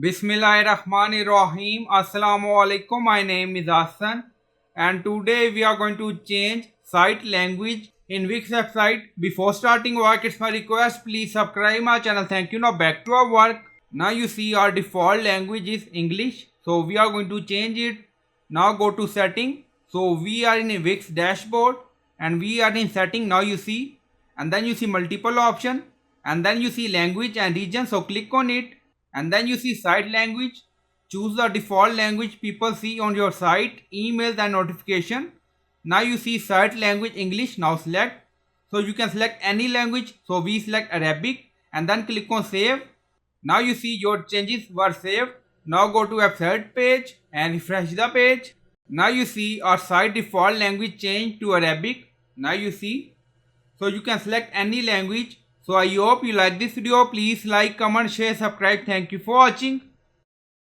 Bismillahirrahmanirrahim. Assalamu alaikum. My name is Hassan and today we are going to change site language in Wix website. Before starting work, it's my request, please subscribe my channel. Thank you. Now back to our work. Now you see our default language is English. So we are going to change it. Now go to setting. So we are in a Wix dashboard and we are in setting. Now you see, and then you see multiple option and then you see language and region. So click on it and then you see site language. Choose the default language people see on your site, emails and notification. Now you see site language English. Now select. So you can select any language. So we select Arabic and then click on save. Now you see your changes were saved. Now go to website page and refresh the page. Now you see our site default language changed to Arabic. Now you see. So you can select any language. So I hope you like this video. Please like, comment, share, subscribe. Thank you for watching.